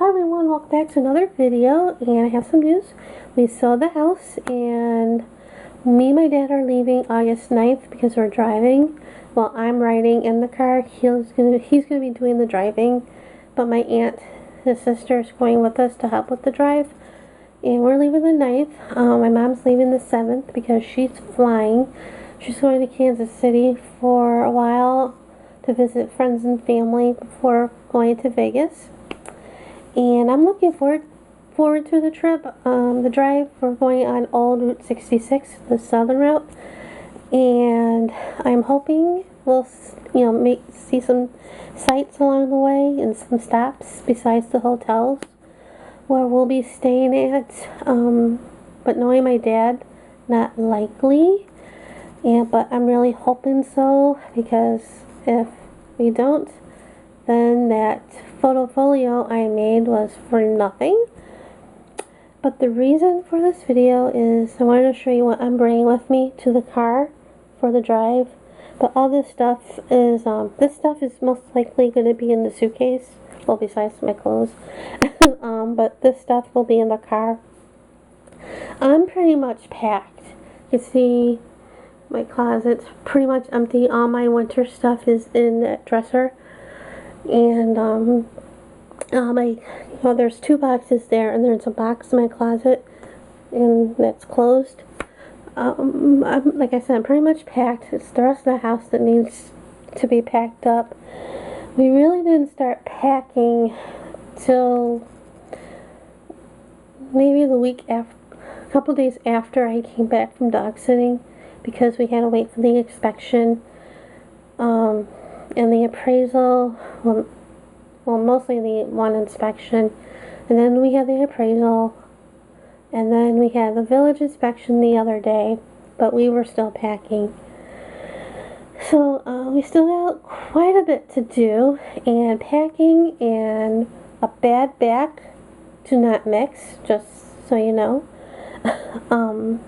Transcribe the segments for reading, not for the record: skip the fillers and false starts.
Hi everyone, welcome back to another video, and I have some news. We sold the house, and me and my dad are leaving August 9th because we're driving. While I'm riding in the car, he's gonna be doing the driving, but my aunt, his sister, is going with us to help with the drive. And we're leaving the 9th. My mom's leaving the 7th because she's flying. She's going to Kansas City for a while to visit friends and family before going to Vegas. And I'm looking forward to the trip, the drive. We're going on old Route 66, the southern route, and I'm hoping we'll, see some sights along the way and some stops besides the hotels where we'll be staying at. But knowing my dad, not likely. But I'm really hoping so, because if we don't, then that photofolio I made was for nothing. But the reason for this video is I wanted to show you what I'm bringing with me to the car for the drive. But all this stuff is most likely going to be in the suitcase. Well, besides my clothes. But this stuff will be in the car. I'm pretty much packed. You see, my closet's pretty much empty. All my winter stuff is in that dresser. And there's two boxes there, and there's a box in my closet, and that's closed. Like I said, I'm pretty much packed. It's the rest of the house that needs to be packed up. We really didn't start packing till maybe the week after, a couple days after I came back from dog sitting, because we had to wait for the inspection. And the appraisal, well, mostly the one inspection, and then we had the appraisal, and then we had the village inspection the other day, but we were still packing. So we still got quite a bit to do, and packing and a bad back do not mix, just so you know. And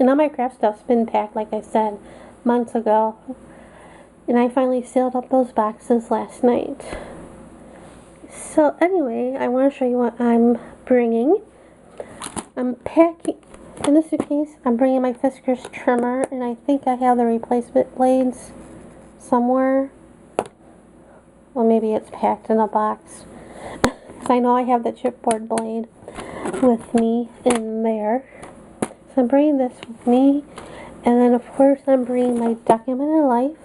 all my craft stuff's been packed, like I said, months ago. And I finally sealed up those boxes last night. So anyway, I want to show you what I'm bringing. I'm packing in the suitcase. I'm bringing my Fiskars trimmer, and I think I have the replacement blades somewhere. Well, maybe it's packed in a box. Because I know I have the chipboard blade with me in there. So I'm bringing this with me. And then, of course, I'm bringing my documented life.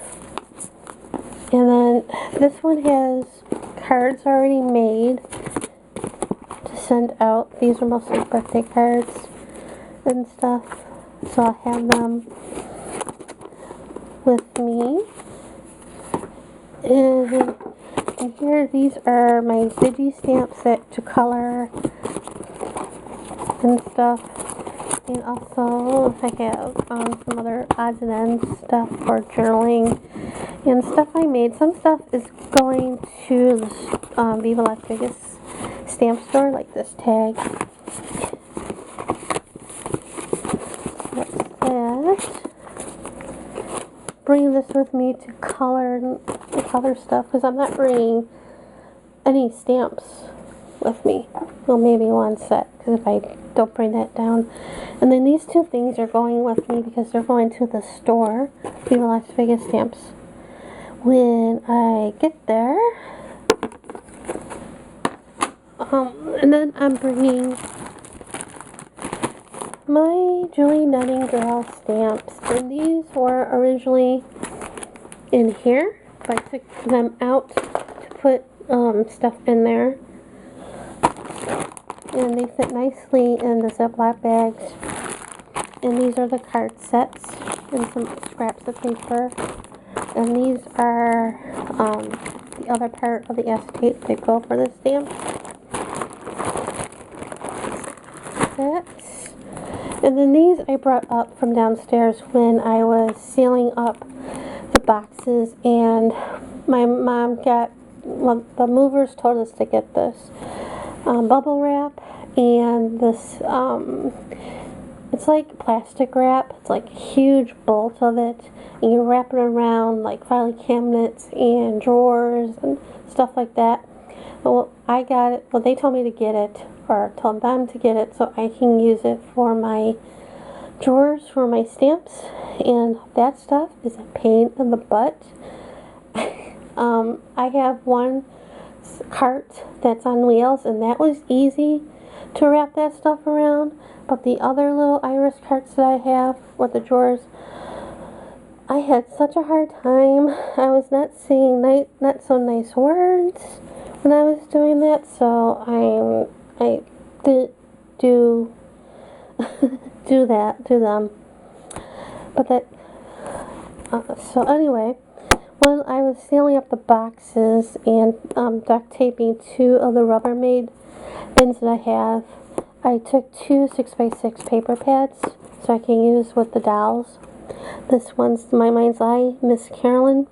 And then this one has cards already made to send out. These are mostly birthday cards and stuff. So I'll have them with me. And here, these are my digi stamps to color and stuff. And also, I have some other odds and ends stuff for journaling and stuff I made. Some stuff is going to the Viva Las Vegas stamp store, like this tag. That's that. Bring this with me to color stuff, because I'm not bringing any stamps with me. Well, maybe one set, because if I don't bring that down. And then these two things are going with me because they're going to the store, Viva Las Vegas stamps, when I get there. And then I'm bringing my Julie Nightingale stamps, and these were originally in here, but I took them out to put stuff in there. And they fit nicely in the Ziploc bags. And these are the card sets and some scraps of paper. And these are the other part of the acetate that go for the stamp. Sets. And then these I brought up from downstairs when I was sealing up the boxes. And my mom got, well, the movers told us to get this bubble wrap and this it's like plastic wrap. It's like a huge bolt of it, and you wrap it around like filing cabinets and drawers and stuff like that. Well, I got it. Well, they told me to get it, or told them to get it, so I can use it for my drawers for my stamps, and that stuff is a pain in the butt. I have one cart that's on wheels, and that was easy to wrap that stuff around, but the other little iris carts that I have with the drawers, I had such a hard time. I was not saying not so nice words when I was doing that, so I did do do that to them. But that so anyway, when I was sealing up the boxes and duct taping 2 of the Rubbermaid bins that I have, I took 2 6x6 paper pads so I can use with the dolls. This one's My Mind's Eye, Miss Carolyn.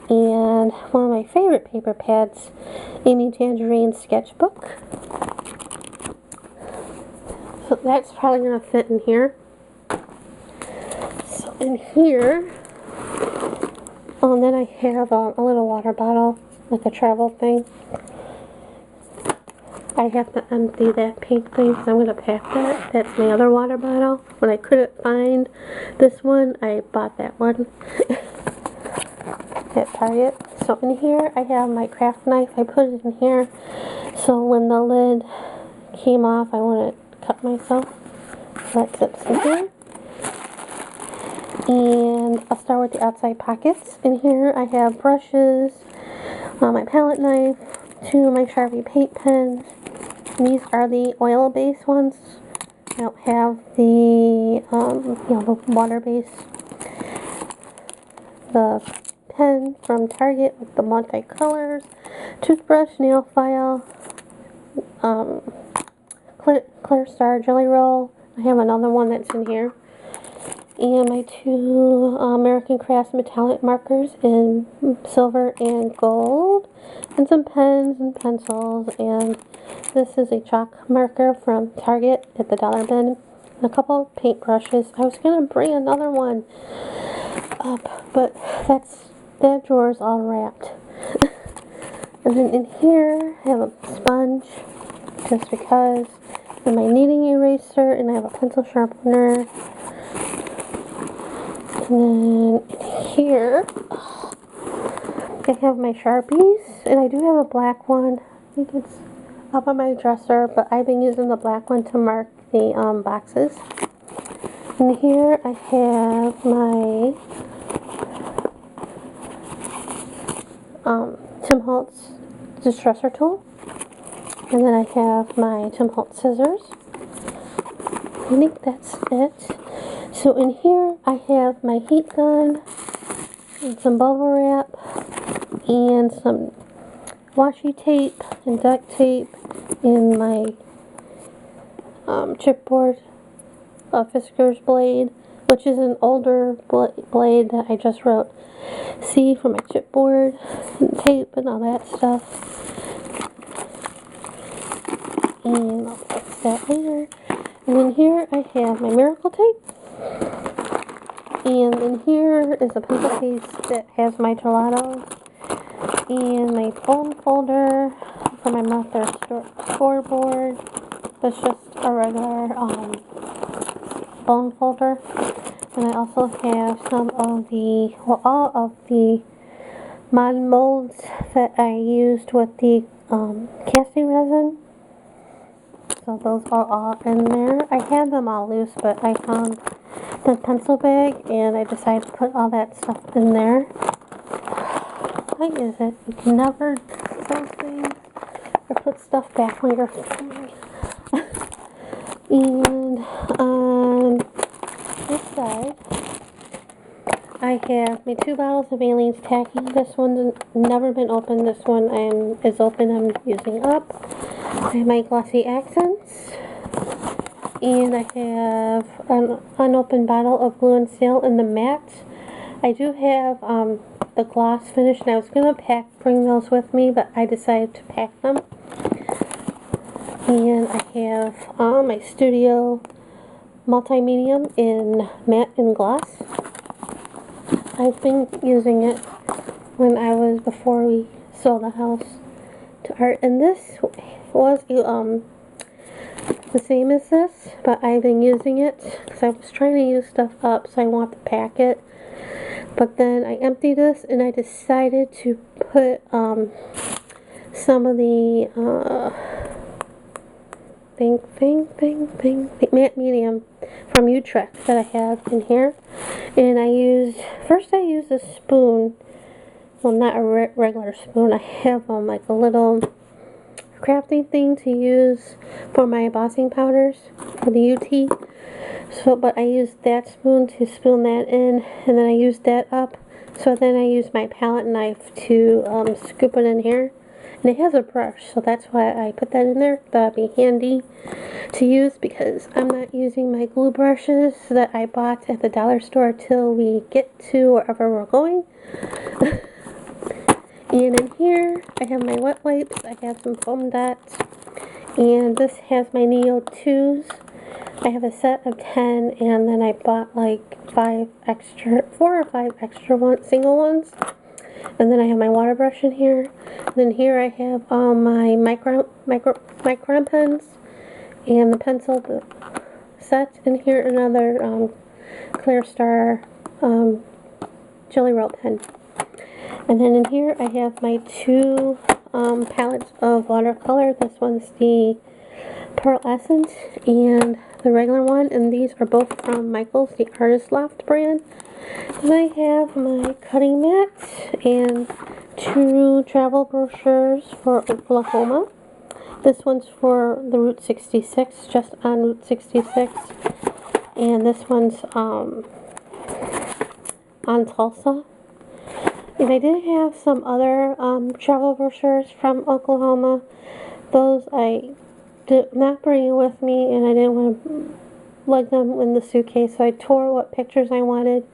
And one of my favorite paper pads, Amy Tangerine's sketchbook. So that's probably going to fit in here. So in here, and then I have a little water bottle, like a travel thing. I have to empty that pink thing because I'm going to pack that. That's my other water bottle. When I couldn't find this one, I bought that one at Target. So in here, I have my craft knife. I put it in here so when the lid came off, I wouldn't cut myself. So that zips in here. And I'll start with the outside pockets. In here, I have brushes, my palette knife, 2 of my Sharpie paint pens. These are the oil-based ones. I don't have the, the water-based. The pen from Target with the multi-colors. Toothbrush, nail file, Clear Star Jelly Roll. I have another one that's in here. And my 2 American Crafts metallic markers in silver and gold. And some pens and pencils. And this is a chalk marker from Target at the dollar bin. And a couple of paint brushes. I was going to bring another one up, but that drawer's all wrapped. And then in here, I have a sponge, just because. And my kneading eraser, and I have a pencil sharpener. And then in here, I have my Sharpies, and I do have a black one. I think it's up on my dresser, but I've been using the black one to mark the boxes. And here I have my Tim Holtz distresser tool. And then I have my Tim Holtz scissors. I think that's it. So in here I have my heat gun, and some bubble wrap, and some washi tape and duct tape, and my chipboard Fiskars blade, which is an older blade that I just wrote C for my chipboard, and tape and all that stuff. And I'll fix that later. And then here I have my miracle tape. And in here is a pencil case that has my gelato. And my phone folder for my Mother scoreboard. That's just a regular phone folder. And I also have some of the, well, all of the mod molds that I used with the casting resin. So those are all in there. I had them all loose, but I found the pencil bag, and I decided to put all that stuff in there. Why is it you can never do those things or put stuff back when you're filming? And on this side, I have my 2 bottles of Aleene's Tacky. This one's never been opened. This one is open. I'm using up. I have my glossy accents, and I have an unopened bottle of Glue and Seal in the matte. I do have the gloss finish, and I was going to bring those with me, but I decided to pack them. And I have my Studio Multi-Medium in matte and gloss. I've been using it before we sold the house, to art, and this was the same as this, but I've been using it because I was trying to use stuff up, so I want to pack it. But then I emptied this, and I decided to put some of the matte medium from Utrecht that I have in here. And I used a spoon. Well, not a regular spoon. I have like a little crafting thing to use for my embossing powders for the UT. So, but I used that spoon to spoon that in, and then I used that up. So then I used my palette knife to scoop it in here. And it has a brush, so that's why I put that in there. That'd be handy to use because I'm not using my glue brushes that I bought at the dollar store till we get to wherever we're going. And in here, I have my wet wipes. I have some foam dots. And this has my Neo 2s. I have a set of 10, and then I bought like 4 or 5 extra single ones. And then I have my water brush in here. And then here I have all my micron pens and the pencil set. And here another Clear Star Jelly Roll pen. And then in here I have my 2 palettes of watercolor. This one's the Pearl Essence and the regular one. And these are both from Michael's, the Artist Loft brand. And I have my cutting mats and 2 travel brochures for Oklahoma. This one's for the Route 66, just on Route 66. And this one's on Tulsa. And I did have some other travel brochures from Oklahoma. Those I did not bring with me, and I didn't want to lug them in the suitcase, so I tore what pictures I wanted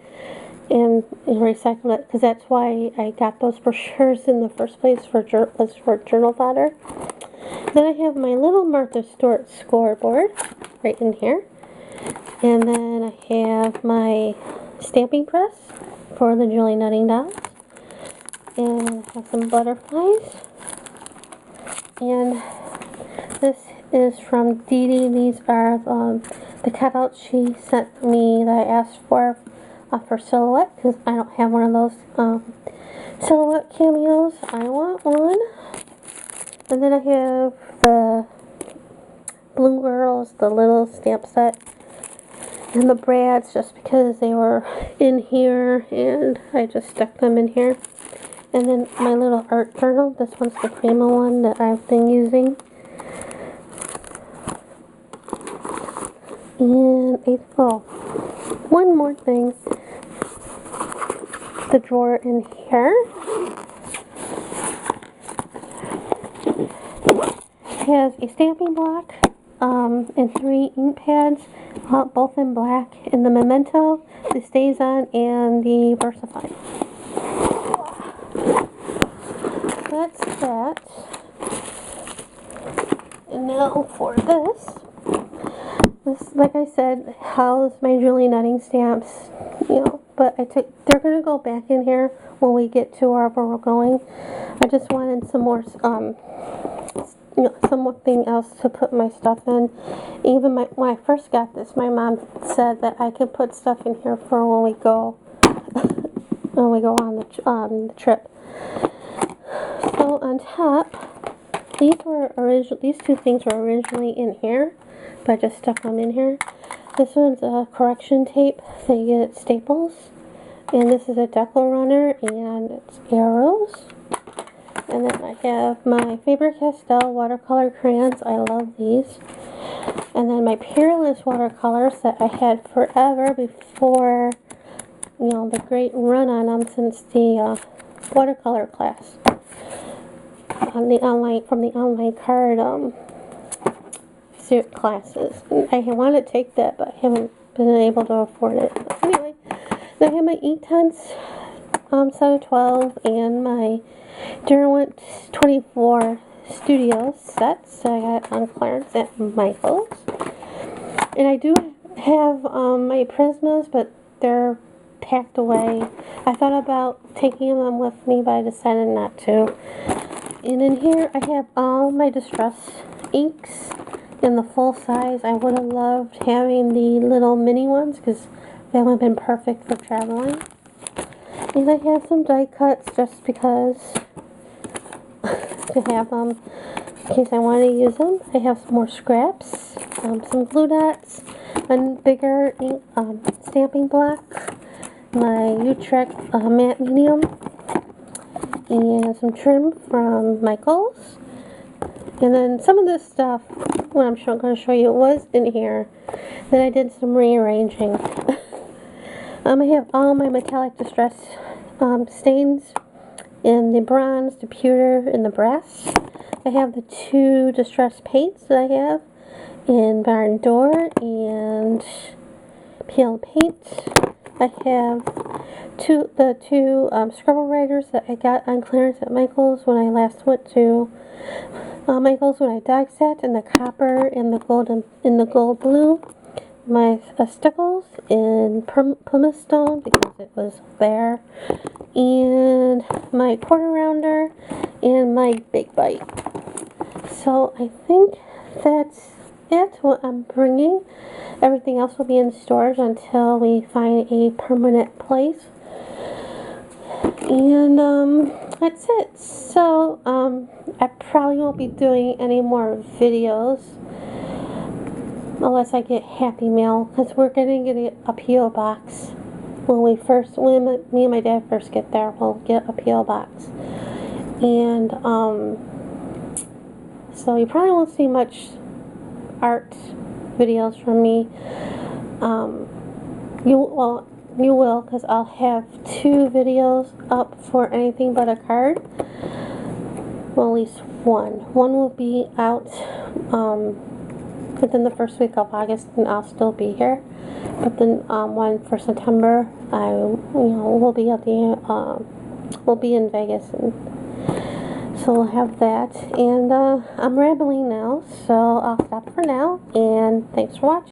and recycled it, because that's why I got those brochures in the first place, for journal fodder. Then I have my little Martha Stewart scoreboard right in here. And then I have my stamping press for the Julie Nutting dolls. And I have some butterflies. And this is from Dee Dee. These are the cutouts she sent me that I asked for silhouette, because I don't have one of those silhouette cameos. I want one. And then I have the Blue Girls, the little stamp set, and the Brads, just because they were in here and I just stuck them in here. And then my little art journal. This one's the Prima one that I've been using. And one more thing. The drawer in here has a stamping block and 3 ink pads, both in black, and the Memento, the StazOn, and the VersaFine. That's that. And now for this, like I said, how's my Julie Nutting stamps, but they're going to go back in here when we get to wherever we're going. I just wanted some more, something else to put my stuff in. Even when I first got this, my mom said that I could put stuff in here for when we go, on the trip. So on top, these 2 things were originally in here, but I just stuck them in here. This one's a correction tape that you get at Staples, and this is a decal runner, and it's arrows. And then I have my Faber-Castell watercolor crayons. I love these. And then my Peerless watercolors that I had forever before, the great run on them since the watercolor class from the online card classes. And I want to take that, but I haven't been able to afford it. But anyway, then I have my Inktense set of 12 and my Derwent 24 Studio sets that I got on clearance at Michael's. And I do have my Prismas, but they're packed away. I thought about taking them with me, but I decided not to. And in here I have all my distress inks in the full size. I would have loved having the little mini ones because that would have been perfect for traveling. And I have some die cuts just because to have them in case I want to use them. I have some more scraps, some glue dots, a bigger ink, stamping block, my Utrecht matte medium, and some trim from Michaels. And then some of this stuff, what I'm going to show you, was in here. Then I did some rearranging. I have all my metallic distress stains in the bronze, the pewter, and the brass. I have the 2 distress paints that I have in barn door and peel paint. I have the two scrubber writers that I got on clearance at Michaels when I last went to Michaels when I dog sat, in the copper and the gold and the gold blue. My stickles in pumice stone because it was there, and my quarter rounder and my big bite. So I think that's it, what I'm bringing. Everything else will be in storage until we find a permanent place. And that's it. So I probably won't be doing any more videos unless I get Happy Mail, because we're going to get a P.O. box. When me and my dad first get there, we'll get a P.O. box. And so you probably won't see much art videos from me. You will, because I'll have 2 videos up for anything but a card. Well, at least one. One will be out within the first week of August, and I'll still be here. But then one for September, we'll be at the we'll be in Vegas, and so we'll have that. And I'm rambling now, so I'll stop for now. And thanks for watching.